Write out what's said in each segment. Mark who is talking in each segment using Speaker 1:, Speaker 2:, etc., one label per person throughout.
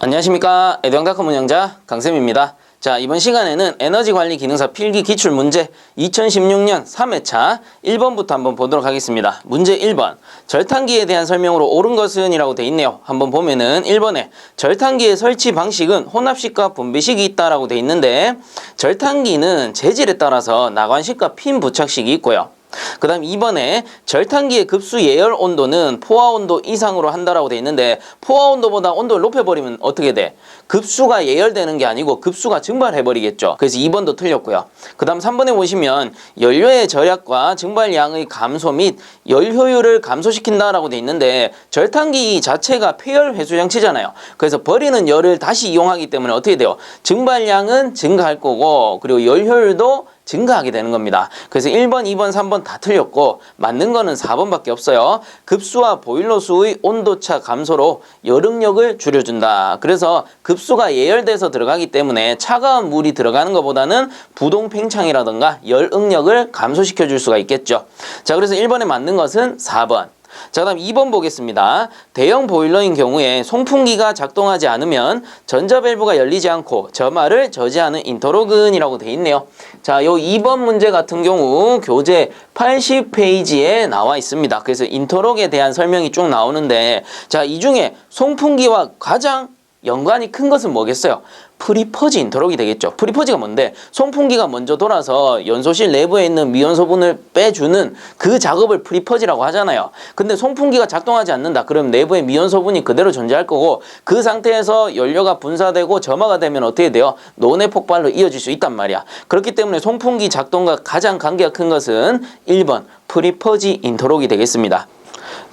Speaker 1: 안녕하십니까. 에듀앙닷컴 운영자 강쌤입니다. 자, 이번 시간에는 에너지관리 기능사 필기 기출문제 2016년 3회차 1번부터 한번 보도록 하겠습니다. 문제 1번. 절탄기에 대한 설명으로 옳은 것은 이라고 돼 있네요. 한번 보면은 1번에 절탄기의 설치 방식은 혼합식과 분배식이 있다라고 돼 있는데, 절탄기는 재질에 따라서 나관식과 핀 부착식이 있고요. 그 다음 2번에 절탄기의 급수 예열 온도는 포화 온도 이상으로 한다라고 돼 있는데, 포화 온도보다 온도를 높여버리면 어떻게 돼? 급수가 예열되는 게 아니고 급수가 증발해버리겠죠. 그래서 2번도 틀렸고요. 그 다음 3번에 보시면 연료의 절약과 증발량의 감소 및 열 효율을 감소시킨다라고 돼 있는데, 절탄기 자체가 폐열 회수 장치잖아요. 그래서 버리는 열을 다시 이용하기 때문에 어떻게 돼요? 증발량은 증가할 거고, 그리고 열 효율도 증가하게 되는 겁니다. 그래서 1번, 2번, 3번 다 틀렸고 맞는 거는 4번밖에 없어요. 급수와 보일러수의 온도차 감소로 열응력을 줄여준다. 그래서 급수가 예열돼서 들어가기 때문에 차가운 물이 들어가는 것보다는 부동 팽창이라든가 열응력을 감소시켜 줄 수가 있겠죠. 자, 그래서 1번에 맞는 것은 4번. 자, 그다음 2번 보겠습니다. 대형 보일러인 경우에 송풍기가 작동하지 않으면 전자밸브가 열리지 않고 점화를 저지하는 인터로근이라고 돼 있네요. 자, 요 2번 문제 같은 경우 교재 80페이지에 나와 있습니다. 그래서 인터록에 대한 설명이 쭉 나오는데, 자, 이 중에 송풍기와 가장 연관이 큰 것은 뭐겠어요? 프리퍼지 인터록이 되겠죠. 프리퍼지가 뭔데? 송풍기가 먼저 돌아서 연소실 내부에 있는 미연소분을 빼주는 그 작업을 프리퍼지라고 하잖아요. 근데 송풍기가 작동하지 않는다. 그럼 내부에 미연소분이 그대로 존재할 거고, 그 상태에서 연료가 분사되고 점화가 되면 어떻게 돼요? 논의 폭발로 이어질 수 있단 말이야. 그렇기 때문에 송풍기 작동과 가장 관계가 큰 것은 1번 프리퍼지 인터록이 되겠습니다.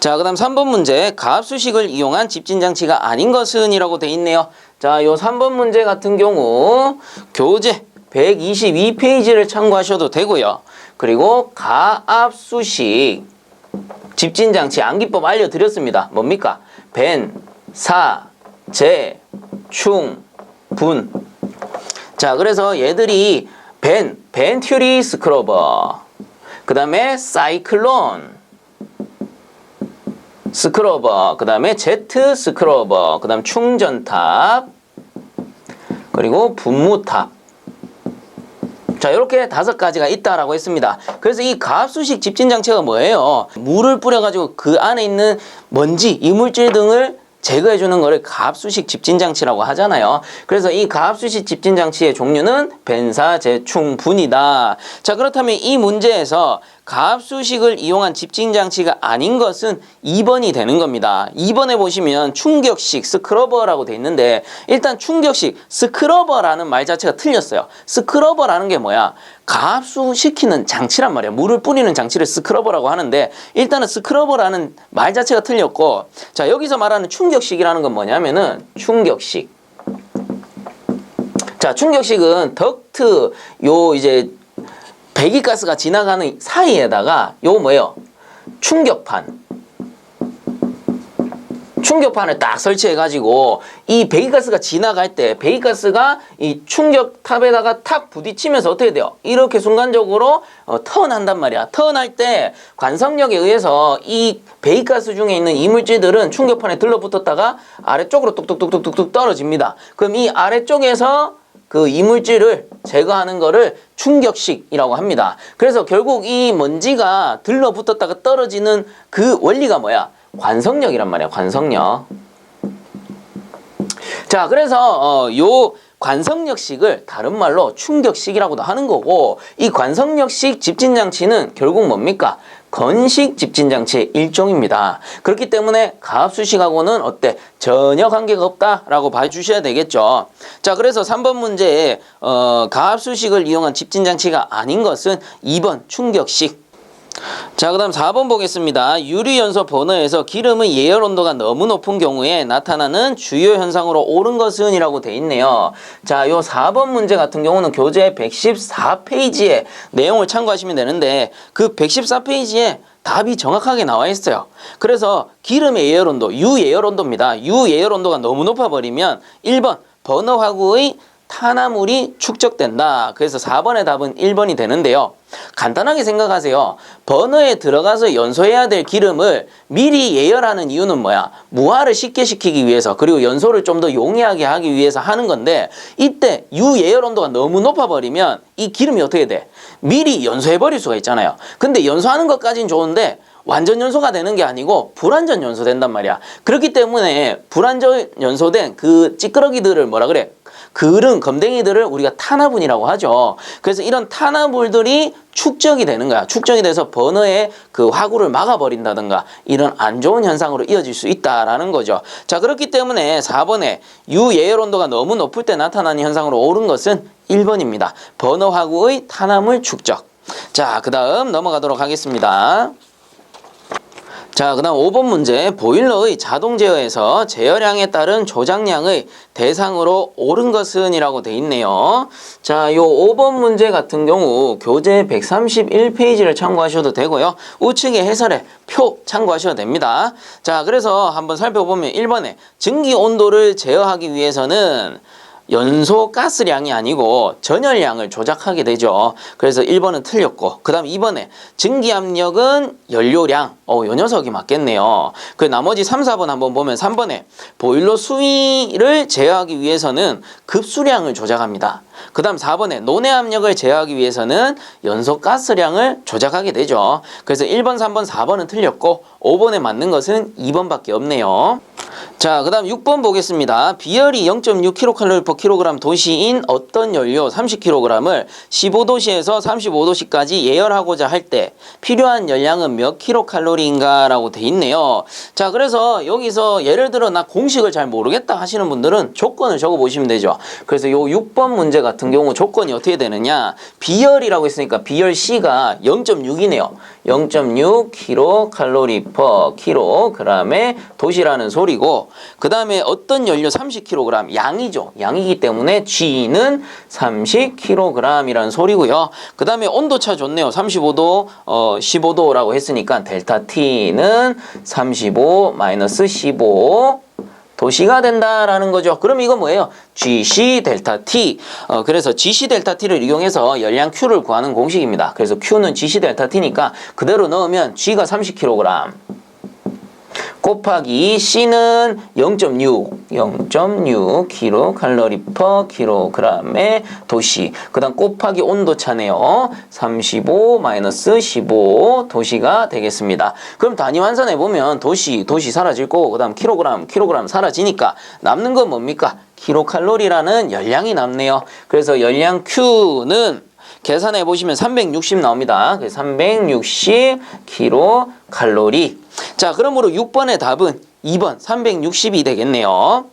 Speaker 1: 자, 그 다음 3번 문제. 가압수식을 이용한 집진장치가 아닌 것은 이라고 돼 있네요. 자, 요 3번 문제 같은 경우 교재 122페이지를 참고하셔도 되고요. 그리고 가압수식 집진장치 암기법 알려드렸습니다. 뭡니까? 벤, 사, 제, 충, 분. 자, 그래서 얘들이 벤튜리 스크러버, 그 다음에 사이클론 스크러버, 그 다음에 제트 스크러버, 그 다음 충전탑, 그리고 분무탑. 자, 이렇게 5가지가 있다라고 했습니다. 그래서 이 가압수식 집진장치가 뭐예요? 물을 뿌려가지고 그 안에 있는 먼지, 이물질 등을 제거해주는 거를 가압수식 집진장치라고 하잖아요. 그래서 이 가압수식 집진장치의 종류는 벤사, 제충, 분이다. 자, 그렇다면 이 문제에서 가압수식을 이용한 집진장치가 아닌 것은 2번이 되는 겁니다. 2번에 보시면 충격식 스크러버라고 돼 있는데, 일단 충격식 스크러버라는 말 자체가 틀렸어요. 스크러버라는 게 뭐야? 가압수시키는 장치란 말이야. 물을 뿌리는 장치를 스크러버라고 하는데, 일단은 스크러버라는 말 자체가 틀렸고, 자, 여기서 말하는 충격식이라는 건 뭐냐면은 충격식. 자, 충격식은 덕트 이제 배기가스가 지나가는 사이에다가 요 뭐예요? 충격판을 딱 설치해가지고 이 배기가스가 지나갈 때 배기가스가 이 충격탑에다가 탁 부딪히면서 어떻게 돼요? 이렇게 순간적으로 턴한단 말이야. 턴할 때 관성력에 의해서 이 배기가스 중에 있는 이물질들은 충격판에 들러붙었다가 아래쪽으로 뚝뚝뚝뚝뚝 떨어집니다. 그럼 이 아래쪽에서 그 이물질을 제거하는 거를 충격식이라고 합니다. 그래서 결국 이 먼지가 들러붙었다가 떨어지는 그 원리가 뭐야? 관성력이란 말이야. 관성력. 자, 그래서 요 관성력식을 다른 말로 충격식이라고도 하는 거고, 이 관성력식 집진장치는 결국 뭡니까? 건식 집진장치의 일종입니다. 그렇기 때문에 가압수식하고는 어때? 전혀 관계가 없다라고 봐주셔야 되겠죠. 자, 그래서 3번 문제에 가압수식을 이용한 집진장치가 아닌 것은 2번 충격식. 자, 그 다음 4번 보겠습니다. 유리연소 버너에서 기름의 예열 온도가 너무 높은 경우에 나타나는 주요 현상으로 옳은 것은 이라고 돼 있네요. 자, 요 4번 문제 같은 경우는 교재 114페이지에 내용을 참고하시면 되는데, 그 114페이지에 답이 정확하게 나와 있어요. 그래서 기름의 예열 온도, 유예열 온도입니다. 유예열 온도가 너무 높아버리면 1번 버너 화구의 탄화물이 축적된다. 그래서 4번의 답은 1번이 되는데요. 간단하게 생각하세요. 버너에 들어가서 연소해야 될 기름을 미리 예열하는 이유는 뭐야? 무화를 쉽게 시키기 위해서, 그리고 연소를 좀 더 용이하게 하기 위해서 하는 건데, 이때 유예열 온도가 너무 높아버리면 이 기름이 어떻게 돼? 미리 연소해버릴 수가 있잖아요. 근데 연소하는 것까지는 좋은데 완전 연소가 되는 게 아니고 불완전 연소된단 말이야. 그렇기 때문에 불완전 연소된 그 찌끄러기들을 뭐라 그래? 그른 검댕이들을 우리가 탄화분이라고 하죠. 그래서 이런 탄화물들이 축적이 되는 거야. 축적이 돼서 버너에 그 화구를 막아버린다든가 이런 안 좋은 현상으로 이어질 수 있다라는 거죠. 자, 그렇기 때문에 4번에 유예열 온도가 너무 높을 때 나타나는 현상으로 옳은 것은 1번입니다. 버너 화구의 탄화물 축적. 자, 그 다음 넘어가도록 하겠습니다. 자, 그 다음 5번 문제. 보일러의 자동 제어에서 제어량에 따른 조작량의 대상으로 옳은 것은 이라고 돼 있네요. 자, 요 5번 문제 같은 경우 교재 131페이지를 참고하셔도 되고요. 우측에 해설에 표 참고하셔도 됩니다. 자, 그래서 한번 살펴보면 1번에 증기 온도를 제어하기 위해서는 연소 가스량이 아니고 전열량을 조작하게 되죠. 그래서 1번은 틀렸고, 그 다음 2번에 증기압력은 연료량. 요 녀석이 맞겠네요. 그 나머지 3, 4번 한번 보면 3번에 보일러 수위를 제어하기 위해서는 급수량을 조작합니다. 그 다음 4번에 논의 압력을 제어하기 위해서는 연소 가스량을 조작하게 되죠. 그래서 1번, 3번, 4번은 틀렸고 5번에 맞는 것은 2번밖에 없네요. 자, 그 다음 6번 보겠습니다. 비열이 0.6kcal/kg 도시인 어떤 연료 30kg을 15도씨에서 35도씨까지 예열하고자 할 때 필요한 열량은 몇 kcal인가 라고 돼 있네요. 자, 그래서 여기서 예를 들어 나 공식을 잘 모르겠다 하시는 분들은 조건을 적어 보시면 되죠. 그래서 요 6번 문제 같은 경우 조건이 어떻게 되느냐, 비열이라고 했으니까 비열 C가 0.6이네요. 0.6 kcal/kg의 도시라는 소리고, 그 다음에 어떤 연료 30kg 양이죠. 양이기 때문에 G는 30kg이라는 소리고요. 그 다음에 온도차 좋네요. 35도, 15도라고 했으니까 델타 T는 35-15 도시가 된다라는 거죠. 그럼 이거 뭐예요? GC 델타 T. 그래서 GC 델타 T를 이용해서 열량 Q를 구하는 공식입니다. 그래서 Q는 GC 델타 T니까 그대로 넣으면 G가 30kg 곱하기 C는 0.6 kcal/kg의 도시. 그 다음 곱하기 온도차네요. 35-15 도시가 되겠습니다. 그럼 단위 환산해보면 도시 사라질 거고, 그 다음 킬로그램 사라지니까 남는 건 뭡니까? 킬로칼로리라는 열량이 남네요. 그래서 열량 Q는 계산해 보시면 360 나옵니다. 360 kcal. 자, 그러므로 6번의 답은 2번 360이 되겠네요.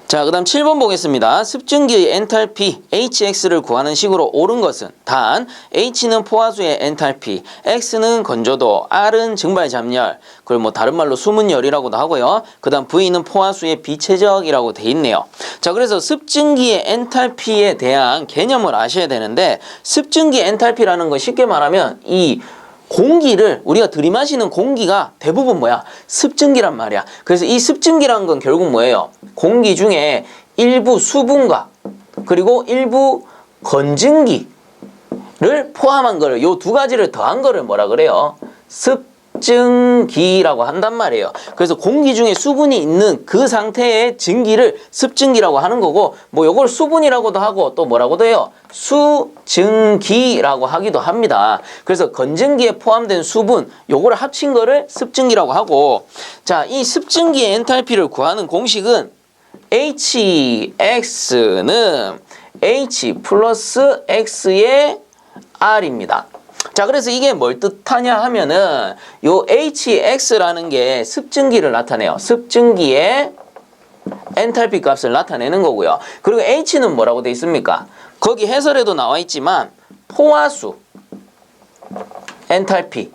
Speaker 1: 자, 그 다음 7번 보겠습니다. 습증기의 엔탈피 HX를 구하는 식으로 옳은 것은 단 H는 포화수의 엔탈피, X는 건조도, R은 증발 잠열, 그걸 뭐 다른 말로 수문열이라고도 하고요. 그 다음 V는 포화수의 비최적이라고 돼 있네요. 자, 그래서 습증기의 엔탈피에 대한 개념을 아셔야 되는데, 습증기 엔탈피라는 건 쉽게 말하면 이 공기를, 우리가 들이마시는 공기가 대부분 뭐야? 습증기란 말이야. 그래서 이 습증기란 건 결국 뭐예요? 공기 중에 일부 수분과 그리고 일부 건증기를 포함한 거를, 요 두 가지를 더한 거를 뭐라 그래요? 습증기라고 한단 말이에요. 그래서 공기 중에 수분이 있는 그 상태의 증기를 습증기라고 하는 거고, 뭐 요걸 수분이라고도 하고 또 뭐라고도 해요? 수증기라고 하기도 합니다. 그래서 건증기에 포함된 수분, 요거를 합친 거를 습증기라고 하고, 자, 이 습증기의 엔탈피를 구하는 공식은 HX는 H 플러스 X의 R입니다. 자, 그래서 이게 뭘 뜻하냐 하면은 요 HX라는 게 습증기를 나타내요. 습증기의 엔탈피 값을 나타내는 거고요. 그리고 H는 뭐라고 돼 있습니까? 거기 해설에도 나와 있지만 포화수 엔탈피.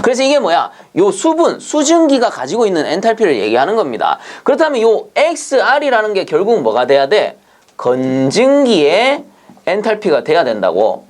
Speaker 1: 그래서 이게 뭐야? 요 수분, 수증기가 가지고 있는 엔탈피를 얘기하는 겁니다. 그렇다면 요 XR이라는 게 결국 뭐가 돼야 돼? 건증기의 엔탈피가 돼야 된다고.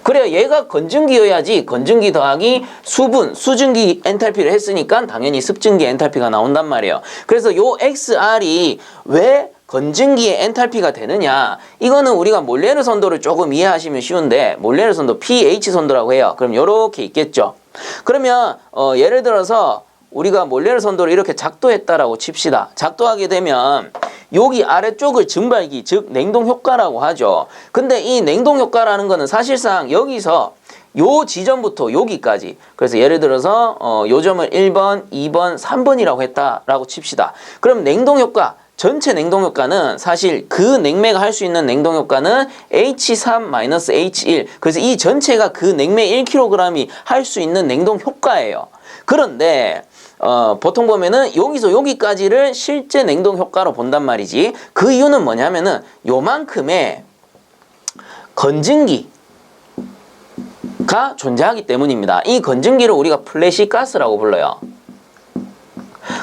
Speaker 1: 그래야 얘가 건증기여야지 건증기 더하기 수분, 수증기 엔탈피를 했으니까 당연히 습증기 엔탈피가 나온단 말이에요. 그래서 요 XR이 왜 건증기의 엔탈피가 되느냐, 이거는 우리가 몰레르 선도를 조금 이해하시면 쉬운데, 몰레르 선도 pH 선도라고 해요. 그럼 요렇게 있겠죠. 그러면 예를 들어서 우리가 몰레르 선도를 이렇게 작도했다라고 칩시다. 작도하게 되면 여기 아래쪽을 증발기, 즉 냉동 효과라고 하죠. 근데 이 냉동 효과라는 거는 사실상 여기서 요 지점부터 여기까지, 그래서 예를 들어서 요 점을 1번, 2번, 3번이라고 했다라고 칩시다. 그럼 냉동 효과, 전체 냉동 효과는 사실 그 냉매가 할 수 있는 냉동 효과는 H3-H1. 그래서 이 전체가 그 냉매 1kg이 할 수 있는 냉동 효과예요. 그런데 보통 보면은 여기서 여기까지를 실제 냉동 효과로 본단 말이지. 그 이유는 뭐냐면은 요만큼의 건증기가 존재하기 때문입니다. 이 건증기를 우리가 플래시 가스라고 불러요.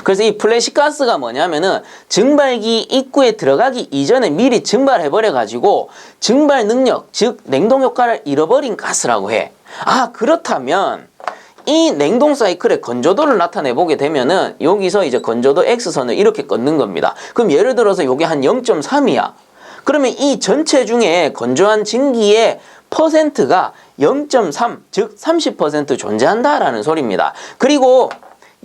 Speaker 1: 그래서 이 플래시 가스가 뭐냐면은 증발기 입구에 들어가기 이전에 미리 증발해버려 가지고 증발 능력, 즉 냉동 효과를 잃어버린 가스라고 해. 아, 그렇다면 이 냉동 사이클의 건조도를 나타내 보게 되면은 여기서 이제 건조도 X선을 이렇게 걷는 겁니다. 그럼 예를 들어서 요게 한 0.3이야. 그러면 이 전체 중에 건조한 증기의 퍼센트가 0.3, 즉 30% 존재한다라는 소리입니다. 그리고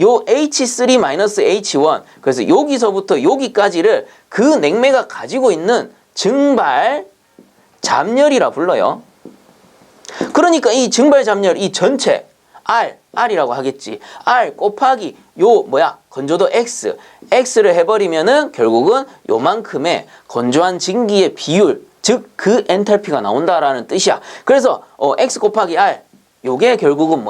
Speaker 1: 요 H3-H1, 그래서 여기서부터 여기까지를 그 냉매가 가지고 있는 증발 잡열이라 불러요. 그러니까 이 증발 잡열, 이 전체 R이라고 하겠지. R 곱하기 요 건조도 X를 해버리면은 결국은 요만큼의 건조한 증기의 비율, 즉 그 엔탈피가 나온다라는 뜻이야. 그래서 X 곱하기 R, 요게 결국은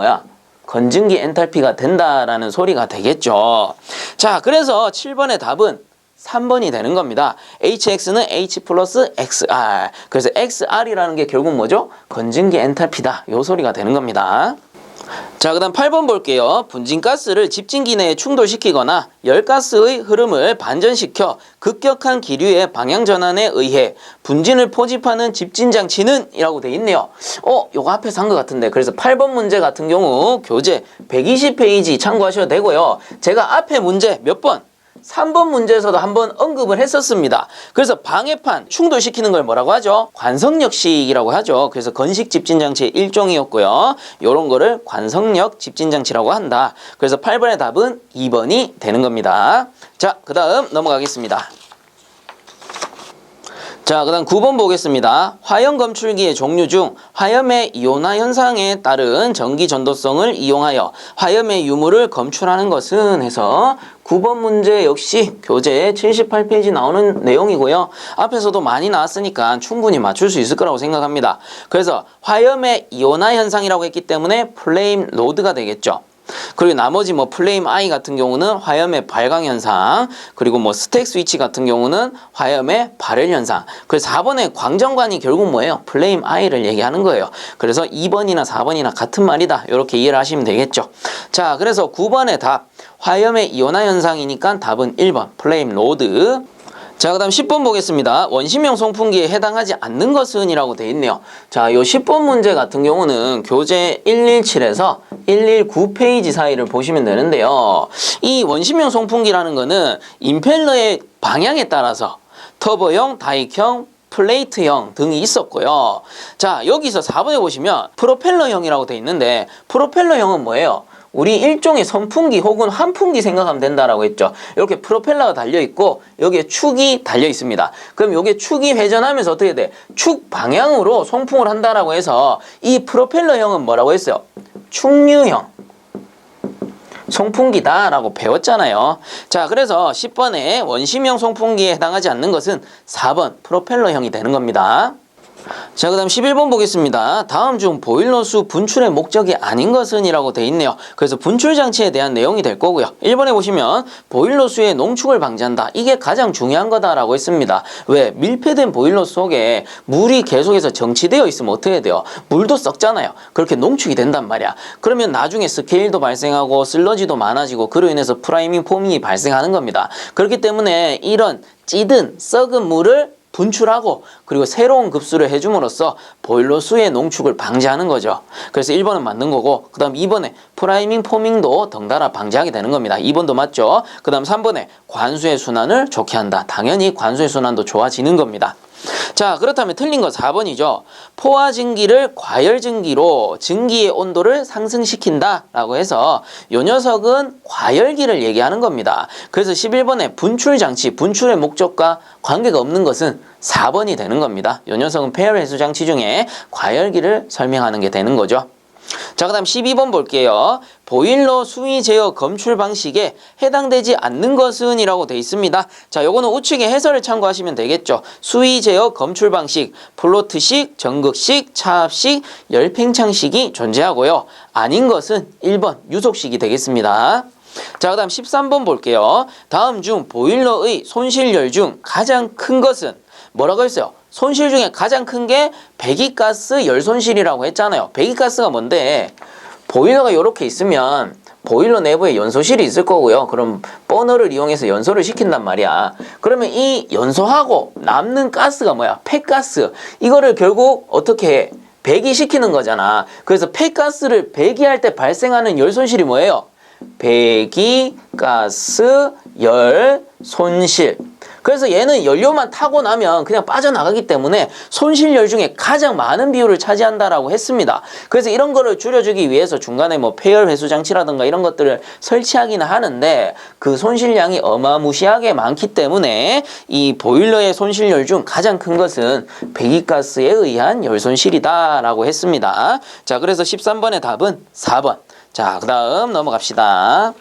Speaker 1: 건증기 엔탈피가 된다라는 소리가 되겠죠. 자, 그래서 7번의 답은 3번이 되는 겁니다. HX는 H 플러스 XR. 그래서 XR이라는 게 결국 뭐죠? 건증기 엔탈피다. 요 소리가 되는 겁니다. 자, 그 다음 8번 볼게요. 분진가스를 집진기 내에 충돌시키거나 열가스의 흐름을 반전시켜 급격한 기류의 방향전환에 의해 분진을 포집하는 집진장치는 이라고 돼 있네요. 요거 앞에서 한 것 같은데. 그래서 8번 문제 같은 경우 교재 120페이지 참고하셔도 되고요. 제가 앞에 문제 몇 번? 3번 문제에서도 한번 언급을 했었습니다. 그래서 방해판 충돌시키는 걸 뭐라고 하죠? 관성력식이라고 하죠. 그래서 건식 집진장치의 일종이었고요. 요런 거를 관성력 집진장치라고 한다. 그래서 8번의 답은 2번이 되는 겁니다. 자, 그 다음 넘어가겠습니다. 자, 그 다음 9번 보겠습니다. 화염 검출기의 종류 중 화염의 이온화 현상에 따른 전기 전도성을 이용하여 화염의 유물을 검출하는 것은 해서 9번 문제 역시 교재 78페이지 나오는 내용이고요. 앞에서도 많이 나왔으니까 충분히 맞출 수 있을 거라고 생각합니다. 그래서 화염의 이온화 현상이라고 했기 때문에 플레임 로드가 되겠죠. 그리고 나머지 플레임 I 같은 경우는 화염의 발광 현상, 그리고 스택 스위치 같은 경우는 화염의 발열 현상. 그래서 4번의 광전관이 결국 뭐예요? 플레임 I를 얘기하는 거예요. 그래서 2번이나 4번이나 같은 말이다. 이렇게 이해를 하시면 되겠죠. 자, 그래서 9번의 답 화염의 이온화 현상이니까 답은 1번 플레임 로드. 자, 그 다음 10번 보겠습니다. 원심형 송풍기에 해당하지 않는 것은 이라고 되어 있네요. 자, 요 10번 문제 같은 경우는 교재 117에서 119페이지 사이를 보시면 되는데요. 이 원심형 송풍기라는 거는 임펠러의 방향에 따라서 터보형, 다익형, 플레이트형 등이 있었고요. 자, 여기서 4번에 보시면 프로펠러형이라고 되어 있는데 프로펠러형은 뭐예요? 우리 일종의 선풍기 혹은 환풍기 생각하면 된다라고 했죠. 이렇게 프로펠러가 달려있고 여기에 축이 달려있습니다. 그럼 여기에 축이 회전하면서 어떻게 돼? 축 방향으로 송풍을 한다라고 해서 이 프로펠러형은 뭐라고 했어요? 충류형 송풍기다 라고 배웠잖아요. 자, 그래서 10번에 원심형 송풍기에 해당하지 않는 것은 4번 프로펠러형이 되는 겁니다. 자, 그 다음 11번 보겠습니다. 다음 중 보일러수 분출의 목적이 아닌 것은 이라고 돼 있네요. 그래서 분출 장치에 대한 내용이 될 거고요. 1번에 보시면 보일러수의 농축을 방지한다. 이게 가장 중요한 거다라고 했습니다. 왜? 밀폐된 보일러수 속에 물이 계속해서 정치되어 있으면 어떻게 돼요? 물도 썩잖아요. 그렇게 농축이 된단 말이야. 그러면 나중에 스케일도 발생하고 슬러지도 많아지고 그로 인해서 프라이밍 포밍이 발생하는 겁니다. 그렇기 때문에 이런 찌든 썩은 물을 분출하고 그리고 새로운 급수를 해줌으로써 보일러 수의 농축을 방지하는 거죠. 그래서 1번은 맞는 거고, 그 다음 2번에 프라이밍 포밍도 덩달아 방지하게 되는 겁니다. 2번도 맞죠. 그 다음 3번에 관수의 순환을 좋게 한다. 당연히 관수의 순환도 좋아지는 겁니다. 자, 그렇다면 틀린 거 4번이죠. 포화 증기를 과열 증기로 증기의 온도를 상승시킨다 라고 해서 요 녀석은 과열기를 얘기하는 겁니다. 그래서 11번에 분출 장치, 분출의 목적과 관계가 없는 것은 4번이 되는 겁니다. 요 녀석은 폐열 해수 장치 중에 과열기를 설명하는 게 되는 거죠. 자, 그 다음 12번 볼게요. 보일러 수위 제어 검출 방식에 해당되지 않는 것은 이라고 되어 있습니다. 자, 요거는 우측에 해설을 참고하시면 되겠죠. 수위 제어 검출 방식, 플로트식, 전극식, 차압식, 열팽창식이 존재하고요. 아닌 것은 1번 유속식이 되겠습니다. 자, 그 다음 13번 볼게요. 다음 중 보일러의 손실열 중 가장 큰 것은 뭐라고 했어요? 손실 중에 가장 큰 게 배기가스 열손실이라고 했잖아요. 배기가스가 뭔데? 보일러가 이렇게 있으면 보일러 내부에 연소실이 있을 거고요. 그럼 버너를 이용해서 연소를 시킨단 말이야. 그러면 이 연소하고 남는 가스가 뭐야? 폐가스. 이거를 결국 어떻게 해? 배기시키는 거잖아. 그래서 폐가스를 배기할 때 발생하는 열손실이 뭐예요? 배기가스 열손실. 그래서 얘는 연료만 타고 나면 그냥 빠져나가기 때문에 손실열 중에 가장 많은 비율을 차지한다라고 했습니다. 그래서 이런 거를 줄여주기 위해서 중간에 뭐 폐열 회수 장치라든가 이런 것들을 설치하기는 하는데 그 손실량이 어마무시하게 많기 때문에 이 보일러의 손실열 중 가장 큰 것은 배기가스에 의한 열손실이다라고 했습니다. 자, 그래서 13번의 답은 4번. 자, 그 다음 넘어갑시다.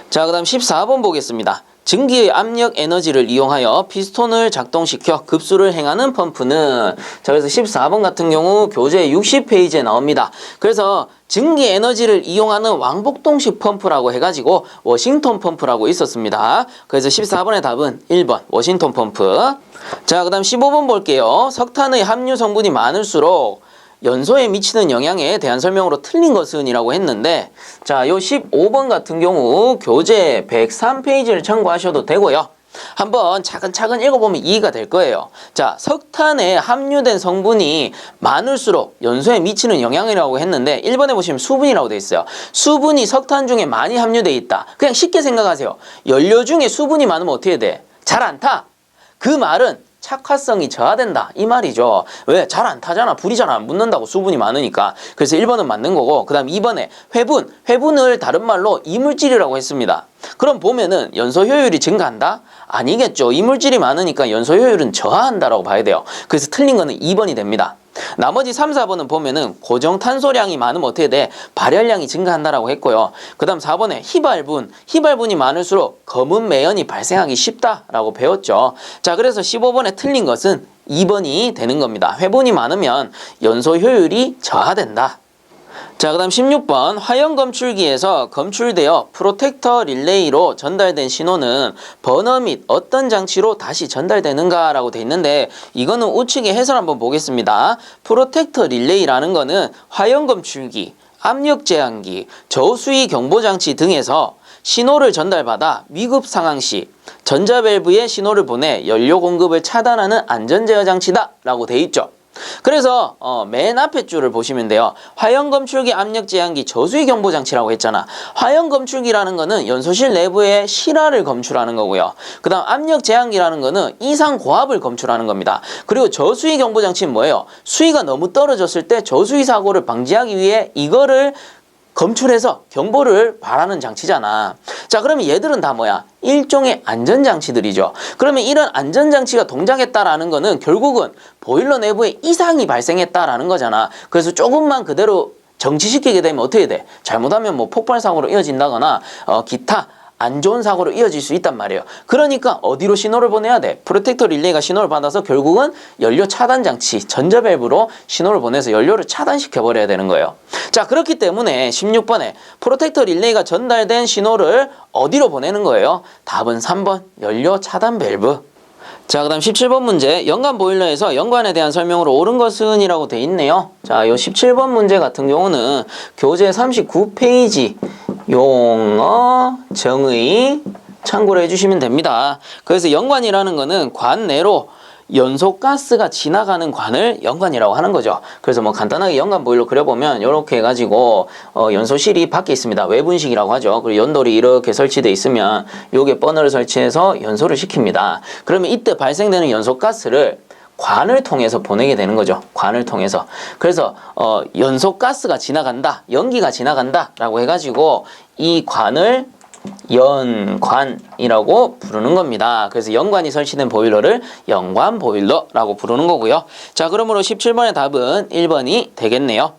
Speaker 1: 자, 그 다음 14번 보겠습니다. 증기의 압력 에너지를 이용하여 피스톤을 작동시켜 급수를 행하는 펌프는, 자, 그래서 14번 같은 경우 교재 60페이지에 나옵니다. 그래서 증기 에너지를 이용하는 왕복동식 펌프라고 해가지고 워싱턴 펌프라고 있었습니다. 그래서 14번의 답은 1번 워싱턴 펌프. 자, 그 다음 15번 볼게요. 석탄의 함유 성분이 많을수록 연소에 미치는 영향에 대한 설명으로 틀린 것은 이라고 했는데, 자, 요 15번 같은 경우 교재 103페이지를 참고하셔도 되고요. 한번 차근차근 읽어보면 이해가 될 거예요. 자, 석탄에 함유된 성분이 많을수록 연소에 미치는 영향이라고 했는데 1번에 보시면 수분이라고 돼 있어요. 수분이 석탄 중에 많이 함유돼 있다. 그냥 쉽게 생각하세요. 연료 중에 수분이 많으면 어떻게 돼? 잘 안 타. 그 말은 착화성이 저하된다 이 말이죠. 왜? 잘 안 타잖아. 불이 잘 안 붙는다고, 수분이 많으니까. 그래서 1번은 맞는 거고, 그 다음 2번에 회분을 다른 말로 이물질이라고 했습니다. 그럼 보면은 연소 효율이 증가한다? 아니겠죠. 이물질이 많으니까 연소 효율은 저하한다라고 봐야 돼요. 그래서 틀린 거는 2번이 됩니다. 나머지 3, 4번은 보면은 고정 탄소량이 많으면 어떻게 돼? 발열량이 증가한다라고 했고요. 그 다음 4번에 휘발분이 많을수록 검은 매연이 발생하기 쉽다라고 배웠죠. 자, 그래서 15번에 틀린 것은 2번이 되는 겁니다. 회분이 많으면 연소 효율이 저하된다. 자, 그 다음 16번 화형 검출기에서 검출되어 프로텍터 릴레이로 전달된 신호는 버너 및 어떤 장치로 다시 전달되는가 라고 돼 있는데, 이거는 우측에 해설 한번 보겠습니다. 프로텍터 릴레이라는 거는 화형 검출기, 압력 제한기, 저수위 경보장치 등에서 신호를 전달받아 위급 상황 시 전자밸브에 신호를 보내 연료 공급을 차단하는 안전제어 장치다 라고 돼 있죠. 그래서 맨 앞에 줄을 보시면 돼요. 화형검출기 압력제한기 저수위 경보장치라고 했잖아. 화형검출기라는 거는 연소실 내부의 실화를 검출하는 거고요. 그 다음 압력제한기라는 거는 이상 고압을 검출하는 겁니다. 그리고 저수위 경보장치는 뭐예요? 수위가 너무 떨어졌을 때 저수위 사고를 방지하기 위해 이거를 검출해서 경보를 발하는 장치잖아. 자, 그러면 얘들은 다 뭐야? 일종의 안전장치들이죠. 그러면 이런 안전장치가 동작했다라는 거는 결국은 보일러 내부에 이상이 발생했다라는 거잖아. 그래서 조금만 그대로 정지시키게 되면 어떻게 돼? 잘못하면 뭐 폭발사고로 이어진다거나 기타 안 좋은 사고로 이어질 수 있단 말이에요. 그러니까 어디로 신호를 보내야 돼? 프로텍터 릴레이가 신호를 받아서 결국은 연료 차단 장치, 전자밸브로 신호를 보내서 연료를 차단시켜 버려야 되는 거예요. 자, 그렇기 때문에 16번에 프로텍터 릴레이가 전달된 신호를 어디로 보내는 거예요? 답은 3번 연료 차단 밸브. 자, 그 다음 17번 문제. 연관 보일러에서 연관에 대한 설명으로 옳은 것은 이라고 돼 있네요. 자, 요 17번 문제 같은 경우는 교재 39페이지 용어, 정의, 참고를 해주시면 됩니다. 그래서 연관이라는 거는 관 내로 연소가스가 지나가는 관을 연관이라고 하는 거죠. 그래서 뭐 간단하게 연관 보일러 그려보면 이렇게 해가지고 연소실이 밖에 있습니다. 외분식이라고 하죠. 그리고 연돌이 이렇게 설치되어 있으면 요게 버너를 설치해서 연소를 시킵니다. 그러면 이때 발생되는 연소가스를 관을 통해서 보내게 되는 거죠. 관을 통해서. 그래서 연소가스가 지나간다, 연기가 지나간다 라고 해가지고 이 관을 연관이라고 부르는 겁니다. 그래서 연관이 설치된 보일러를 연관 보일러라고 부르는 거고요. 자, 그러므로 17번의 답은 1번이 되겠네요.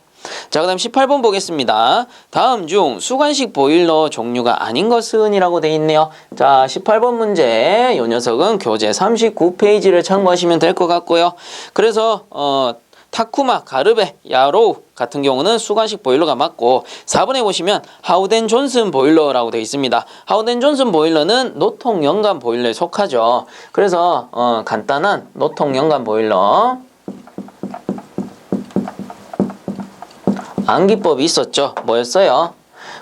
Speaker 1: 자, 그 다음 18번 보겠습니다. 다음 중 수관식 보일러 종류가 아닌 것은 이라고 돼 있네요. 자, 18번 문제, 요 녀석은 교재 39페이지를 참고하시면 될 것 같고요. 그래서 타쿠마, 가르베, 야로우 같은 경우는 수관식 보일러가 맞고 4번에 보시면 하우덴 존슨 보일러라고 되어 있습니다. 하우덴 존슨 보일러는 노통 연관 보일러에 속하죠. 그래서 간단한 노통 연관 보일러 암기법이 있었죠. 뭐였어요?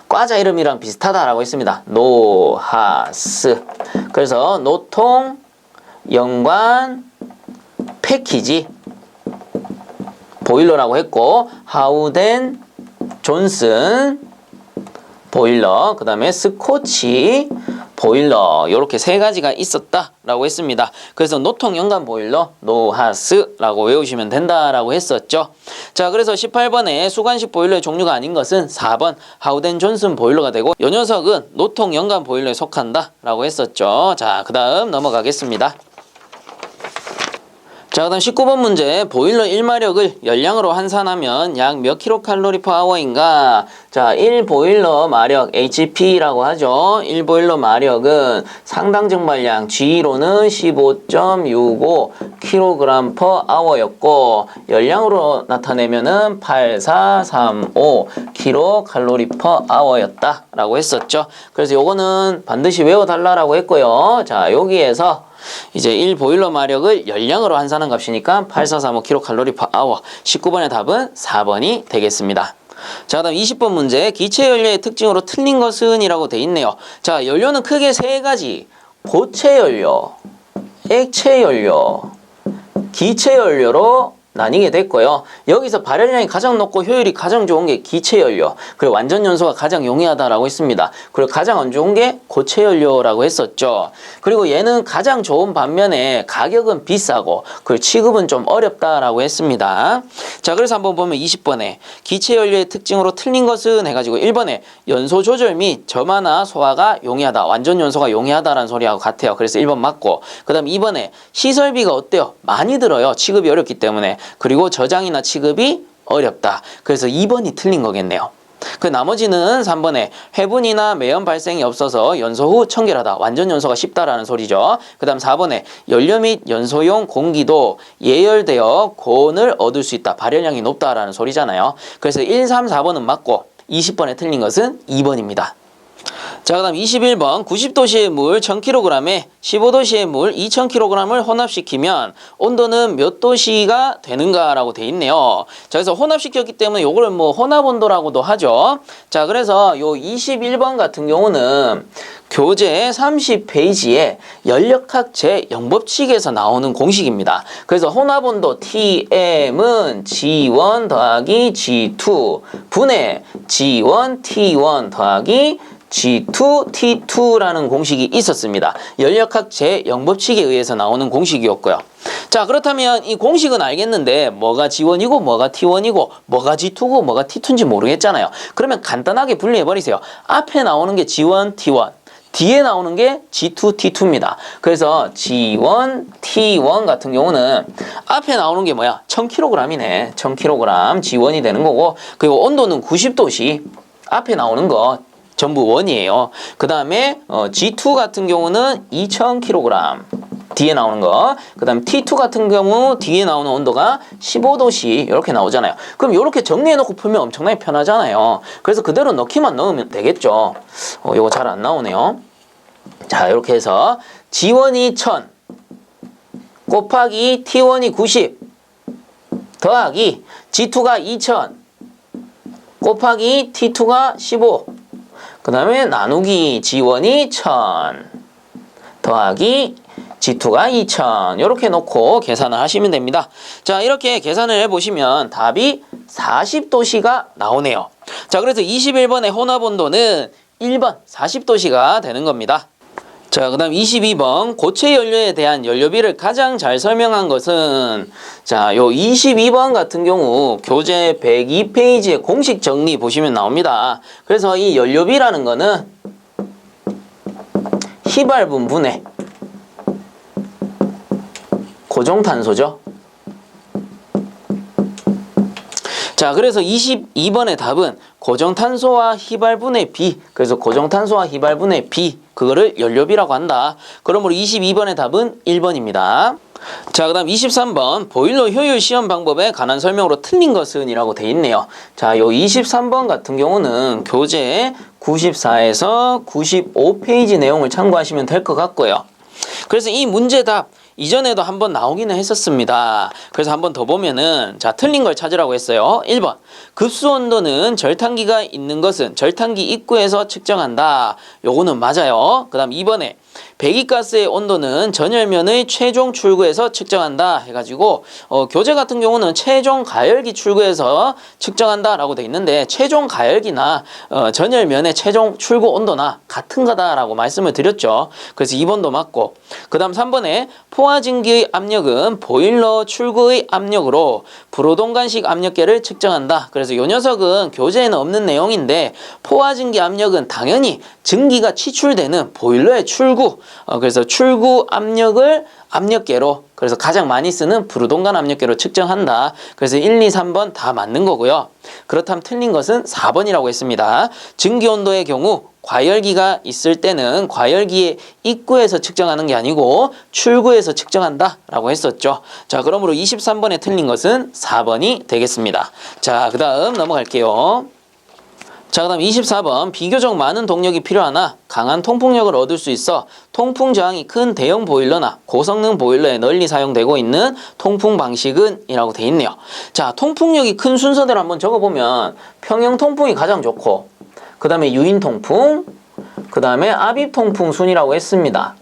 Speaker 1: 과자 이름이랑 비슷하다라고 했습니다. 노하스. 그래서 노통 연관 패키지 보일러라고 했고, 하우덴 존슨 보일러, 그 다음에 스코치 보일러, 이렇게 세 가지가 있었다라고 했습니다. 그래서 노통 연관 보일러, 노하스라고 외우시면 된다라고 했었죠. 자, 그래서 18번에 수관식 보일러의 종류가 아닌 것은 4번 하우덴 존슨 보일러가 되고, 이 녀석은 노통 연관 보일러에 속한다라고 했었죠. 자, 그 다음 넘어가겠습니다. 자, 그 다음 19번 문제. 보일러 1마력을 열량으로 환산하면 약 몇 킬로칼로리 per hour인가? 자, 1보일러 마력 HP라고 하죠. 1보일러 마력은 상당 증발량 G로는 15.65 kg per hour였고, 열량으로 나타내면은 8435 kcal per hour였다 라고 했었죠. 그래서 요거는 반드시 외워달라고 했고요. 자, 여기에서 이제 1보일러 마력을 열량으로 환산한 값이니까 8435 kcal/h. 19번의 답은 4번이 되겠습니다. 자, 그다음 20번 문제. 기체 연료의 특징으로 틀린 것은 이라고 돼 있네요. 자, 연료는 크게 세 가지. 고체 연료, 액체 연료, 기체 연료로 나뉘게 됐고요. 여기서 발열량이 가장 높고 효율이 가장 좋은 게 기체 연료, 그리고 완전 연소가 가장 용이하다라고 했습니다. 그리고 가장 안 좋은 게 고체 연료라고 했었죠. 그리고 얘는 가장 좋은 반면에 가격은 비싸고 그리고 취급은 좀 어렵다라고 했습니다. 자, 그래서 한번 보면 20번에 기체 연료의 특징으로 틀린 것은 해가지고 1번에 연소 조절 및 점화나 소화가 용이하다, 완전 연소가 용이하다라는 소리하고 같아요. 그래서 1번 맞고, 그 다음 2번에 시설비가 어때요? 많이 들어요. 취급이 어렵기 때문에. 그리고 저장이나 취급이 어렵다. 그래서 2번이 틀린 거겠네요. 그 나머지는 3번에 회분이나 매연 발생이 없어서 연소 후 청결하다, 완전 연소가 쉽다라는 소리죠. 그 다음 4번에 연료 및 연소용 공기도 예열되어 고온을 얻을 수 있다, 발열량이 높다라는 소리잖아요. 그래서 1, 3, 4번은 맞고 20번에 틀린 것은 2번입니다. 자, 그 다음 21번. 90도씨의 물 1000kg에 15도씨의 물 2000kg을 혼합시키면 온도는 몇 도씨가 되는가 라고 돼 있네요. 자, 그래서 혼합시켰기 때문에 요거를 뭐 혼합온도라고도 하죠. 자, 그래서 요 21번 같은 경우는 교재 30페이지에 연력학 제0법칙에서 나오는 공식입니다. 그래서 혼합온도 Tm은 G1 더하기 G2 분의 G1 T1 더하기 G2 T2라는 공식이 있었습니다. 연력학 제0법칙에 의해서 나오는 공식이었고요. 자, 그렇다면 이 공식은 알겠는데 뭐가 G1이고 뭐가 T1이고 뭐가 G2고 뭐가 T2인지 모르겠잖아요. 그러면 간단하게 분리해버리세요. 앞에 나오는 게 G1, T1, 뒤에 나오는 게 G2, T2입니다. 그래서 G1, T1 같은 경우는 앞에 나오는 게 뭐야? 1000kg이네. 1000kg G1이 되는 거고, 그리고 온도는 90도씨 앞에 나오는 거 전부 원이에요. 그 다음에 G2 같은 경우는 2000kg 뒤에 나오는 거, 그 다음에 T2 같은 경우 뒤에 나오는 온도가 15도씨 이렇게 나오잖아요. 그럼 이렇게 정리해놓고 풀면 엄청나게 편하잖아요. 그래서 그대로 넣기만 넣으면 되겠죠. 이거 잘 안 나오네요. 자, 이렇게 해서 G1이 1000 곱하기 T1이 90 더하기 G2가 2000 곱하기 T2가 15, 그 다음에 나누기 G1이 1000 더하기 G2가 2000 이렇게 놓고 계산을 하시면 됩니다. 자, 이렇게 계산을 해보시면 답이 40도씨가 나오네요. 자, 그래서 21번의 혼합온도는 1번 40도씨가 되는 겁니다. 자, 그 다음 22번 고체 연료에 대한 연료비를 가장 잘 설명한 것은 자, 요 22번 같은 경우 교재 102페이지의 공식 정리 보시면 나옵니다. 그래서 이 연료비라는 거는 휘발분분의 고정탄소죠. 자, 그래서 22번의 답은 고정탄소와 휘발분의 비, 그래서 고정탄소와 휘발분의 비, 그거를 연료비라고 한다. 그러므로 22번의 답은 1번입니다. 자, 그 다음 23번 보일러 효율 시험 방법에 관한 설명으로 틀린 것은 이라고 돼 있네요. 자, 요 23번 같은 경우는 교재 94에서 95페이지 내용을 참고하시면 될 것 같고요. 그래서 이 문제 답 이전에도 한번 나오기는 했었습니다. 그래서 한번 더 보면은 자, 틀린 걸 찾으라고 했어요. 1번 급수 온도는 절탄기가 있는 것은 절탄기 입구에서 측정한다. 요거는 맞아요. 그 다음 2번에 배기가스의 온도는 전열면의 최종 출구에서 측정한다 해가지고 교재 같은 경우는 최종 가열기 출구에서 측정한다 라고 돼 있는데 최종 가열기나 전열면의 최종 출구 온도나 같은 거다라고 말씀을 드렸죠. 그래서 2번도 맞고, 그 다음 3번에 포화증기의 압력은 보일러 출구의 압력으로 불호동관식 압력계를 측정한다. 그래서 이 녀석은 교재에는 없는 내용인데 포화증기 압력은 당연히 증기가 치출되는 보일러의 출구, 그래서 출구 압력을 압력계로, 그래서 가장 많이 쓰는 불호동관 압력계로 측정한다. 그래서 1, 2, 3번 다 맞는 거고요. 그렇다면 틀린 것은 4번이라고 했습니다. 증기온도의 경우 과열기가 있을 때는 과열기의 입구에서 측정하는 게 아니고 출구에서 측정한다 라고 했었죠. 자, 그러므로 23번에 틀린 것은 4번이 되겠습니다. 자, 그 다음 넘어갈게요. 자, 그 다음 24번 비교적 많은 동력이 필요하나 강한 통풍력을 얻을 수 있어 통풍 저항이 큰 대형 보일러나 고성능 보일러에 널리 사용되고 있는 통풍 방식은 이라고 돼 있네요. 자, 통풍력이 큰 순서대로 한번 적어보면 평형 통풍이 가장 좋고, 그 다음에 유인 통풍, 그 다음에 압입 통풍 순이라고 했습니다.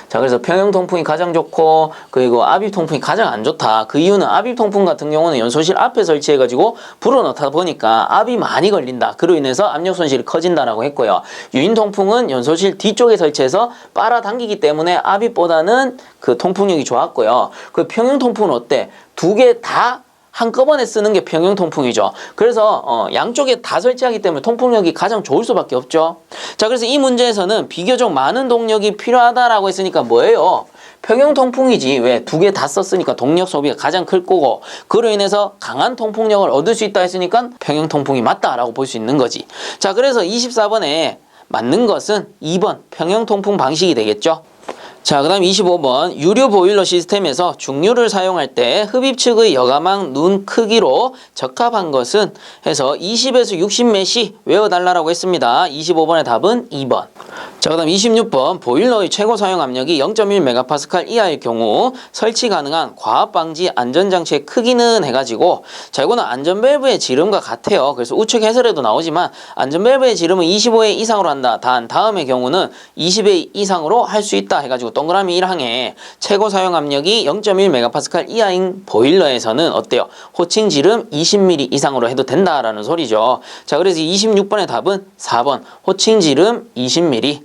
Speaker 1: 자, 그래서 평형 통풍이 가장 좋고, 그리고 압입 통풍이 가장 안 좋다. 그 이유는 압입 통풍 같은 경우는 연소실 앞에 설치해가지고 불어넣다 보니까 압이 많이 걸린다. 그로 인해서 압력 손실이 커진다라고 했고요. 유인 통풍은 연소실 뒤쪽에 설치해서 빨아당기기 때문에 압입보다는 그 통풍력이 좋았고요. 그 평형 통풍은 어때? 두 개 다 한꺼번에 쓰는 게 평형 통풍이죠. 그래서 양쪽에 다 설치하기 때문에 통풍력이 가장 좋을 수밖에 없죠. 자, 그래서 이 문제에서는 비교적 많은 동력이 필요하다라고 했으니까 뭐예요? 평형 통풍이지. 왜? 두 개 다 썼으니까 동력 소비가 가장 클 거고, 그로 인해서 강한 통풍력을 얻을 수 있다 했으니까 평형 통풍이 맞다라고 볼 수 있는 거지. 자, 그래서 24번에 맞는 것은 2번 평형 통풍 방식이 되겠죠. 자, 그 다음 25번 유료 보일러 시스템에서 중류를 사용할 때 흡입 측의 여가망 눈 크기로 적합한 것은 해서 20에서 60메시 외워달라고 했습니다. 25번의 답은 2번. 자, 그 다음 26번 보일러의 최고 사용 압력이 0.1MPa 이하일 경우 설치 가능한 과압방지 안전장치의 크기는 해가지고, 자, 이거는 안전밸브의 지름과 같아요. 그래서 우측 해설에도 나오지만 안전밸브의 지름은 25회 이상으로 한다. 단 다음의 경우는 20회 이상으로 할 수 있다 해가지고 동그라미 1항에 최고 사용 압력이 0.1MPa 이하인 보일러에서는 어때요? 호칭 지름 20mm 이상으로 해도 된다라는 소리죠. 자, 그래서 26번의 답은 4번 호칭 지름 20mm.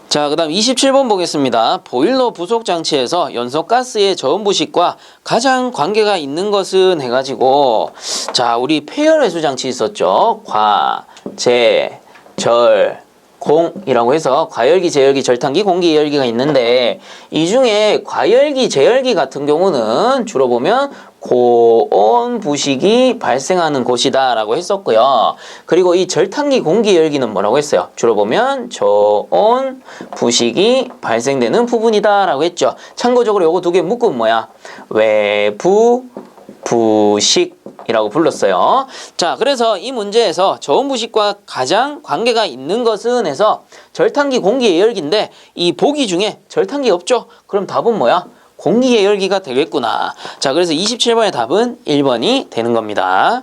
Speaker 1: 자, 그 다음 27번 보겠습니다. 보일러 부속 장치에서 연소가스의 저온 부식과 가장 관계가 있는 것은 해가지고, 자, 우리 폐열 회수 장치 있었죠. 과, 제, 절, 공이라고 해서 과열기, 제열기, 절탄기, 공기 예열기가 있는데, 이 중에 과열기, 제열기 같은 경우는 주로 보면 고온 부식이 발생하는 곳이다 라고 했었고요. 그리고 이 절탄기, 공기 열기는 뭐라고 했어요? 주로 보면 저온 부식이 발생되는 부분이다 라고 했죠. 참고적으로 요거 두 개 묶으면 뭐야? 외부 부식이라고 불렀어요. 자, 그래서 이 문제에서 저온 부식과 가장 관계가 있는 것은 해서 절탄기, 공기 예열기인데 이 보기 중에 절탄기 없죠? 그럼 답은 뭐야? 공기 예열기가 되겠구나. 자, 그래서 27번의 답은 1번이 되는 겁니다.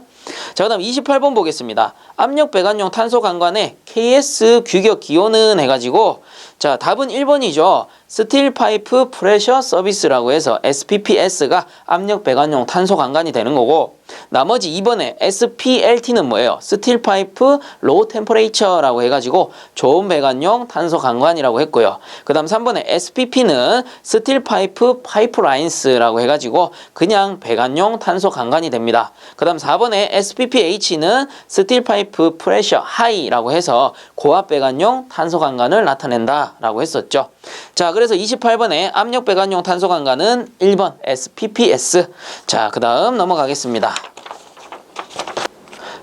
Speaker 1: 자, 그 다음 28번 보겠습니다. 압력 배관용 탄소 강관의 KS 규격 기호는 해가지고 자 답은 1번이죠. 스틸 파이프 프레셔 서비스라고 해서 SPPS가 압력 배관용 탄소 강관이 되는 거고 나머지 2번에 SPLT는 뭐예요? 스틸 파이프 로우 템퍼레이처라고 해가지고 저온 배관용 탄소 강관이라고 했고요. 그 다음 3번에 SPP는 스틸 파이프 파이프라인스라고 해가지고 그냥 배관용 탄소 강관이 됩니다. 그 다음 4번에 SPPH는 스틸 파이프 프레셔 하이라고 해서 고압 배관용 탄소 강관을 나타낸다 라고 했었죠. 자, 그래서 28번에 압력 배관용 탄소 강관은 1번 SPPS. 자, 그 다음 넘어가겠습니다.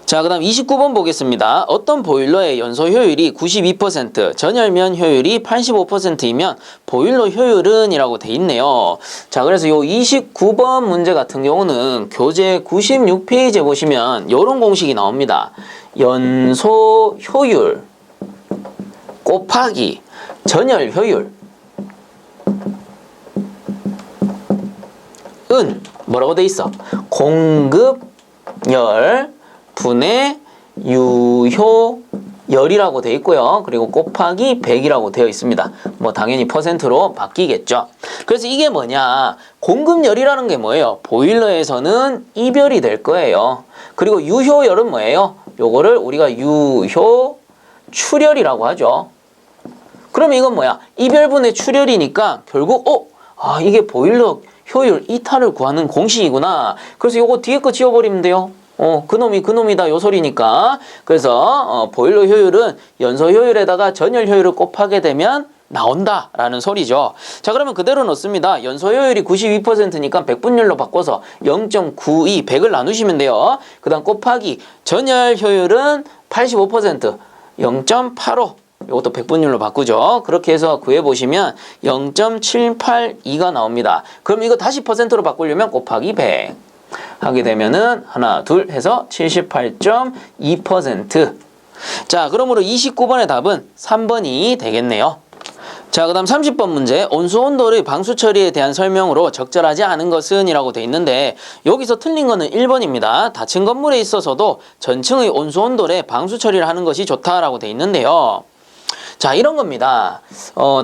Speaker 1: 자, 그 다음 29번 보겠습니다. 어떤 보일러의 연소 효율이 92%, 전열면 효율이 85%이면 보일러 효율은 이라고 돼 있네요. 자, 그래서 요 29번 문제 같은 경우는 교재 96페이지에 보시면 요런 공식이 나옵니다. 연소 효율 곱하기 전열 효율 은 뭐라고 돼 있어? 공급열 분의 유효열이라고 되어 있고요. 그리고 곱하기 100이라고 되어 있습니다. 뭐 당연히 퍼센트로 바뀌겠죠. 그래서 이게 뭐냐? 공급열이라는 게 뭐예요? 보일러에서는 이별이 될 거예요. 그리고 유효열은 뭐예요? 요거를 우리가 유효 출열이라고 하죠. 그러면 이건 뭐야? 이별분의 출열이니까 결국 이게 보일러 효율 이탈을 구하는 공식이구나. 그래서 요거 뒤에 거 지워버리면 돼요. 그놈이 그놈이다 요 소리니까. 그래서 보일러 효율은 연소 효율에다가 전열 효율을 곱하게 되면 나온다 라는 소리죠. 자, 그러면 그대로 넣습니다. 연소 효율이 92%니까 100분율로 바꿔서 0.92 100을 나누시면 돼요. 그 다음 곱하기 전열 효율은 85% 0.85 이것도 100분율로 바꾸죠. 그렇게 해서 구해보시면 0.782가 나옵니다. 그럼 이거 다시 퍼센트로 바꾸려면 곱하기 100 하게 되면은 하나 둘 해서 78.2%. 자, 그러므로 29번의 답은 3번이 되겠네요. 자, 그 다음 30번 문제. 온수 온도의 방수 처리에 대한 설명으로 적절하지 않은 것은 이라고 돼 있는데 여기서 틀린 거는 1번입니다. 닫힌 건물에 있어서도 전층의 온수 온도에 방수 처리를 하는 것이 좋다라고 돼 있는데요. 자, 이런 겁니다.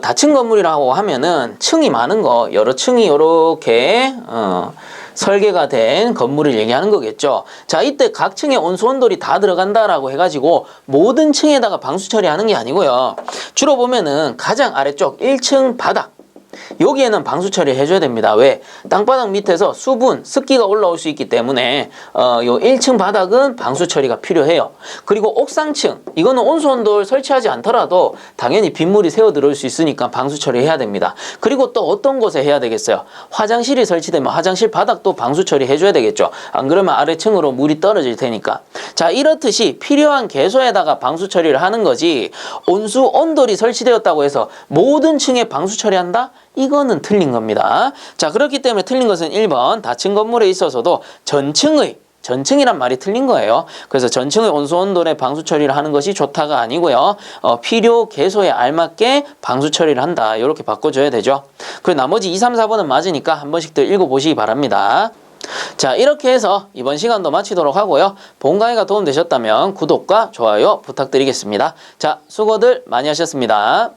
Speaker 1: 닫힌 건물이라고 하면은 층이 많은 거, 여러 층이 이렇게 설계가 된 건물을 얘기하는 거겠죠. 자, 이때 각 층에 온수 온돌이 다 들어간다라고 해가지고 모든 층에다가 방수 처리하는 게 아니고요. 주로 보면은 가장 아래쪽 1층 바닥 여기에는 방수 처리 해줘야 됩니다. 왜? 땅바닥 밑에서 수분, 습기가 올라올 수 있기 때문에 요 1층 바닥은 방수 처리가 필요해요. 그리고 옥상층, 이거는 온수온돌 설치하지 않더라도 당연히 빗물이 새어 들어올 수 있으니까 방수 처리해야 됩니다. 그리고 또 어떤 곳에 해야 되겠어요? 화장실이 설치되면 화장실 바닥도 방수 처리 해줘야 되겠죠. 안 그러면 아래층으로 물이 떨어질 테니까. 자, 이렇듯이 필요한 개소에다가 방수 처리를 하는 거지 온수 온돌이 설치되었다고 해서 모든 층에 방수 처리한다? 이거는 틀린 겁니다. 자, 그렇기 때문에 틀린 것은 1번 닫힌 건물에 있어서도 전층이란 말이 틀린 거예요. 그래서 전층의 온수 온돌에 방수 처리를 하는 것이 좋다가 아니고요. 필요 개소에 알맞게 방수 처리를 한다. 이렇게 바꿔줘야 되죠. 그리고 나머지 2, 3, 4번은 맞으니까 한 번씩 더 읽어보시기 바랍니다. 자, 이렇게 해서 이번 시간도 마치도록 하고요. 본 강의가 도움되셨다면 구독과 좋아요 부탁드리겠습니다. 자, 수고들 많이 하셨습니다.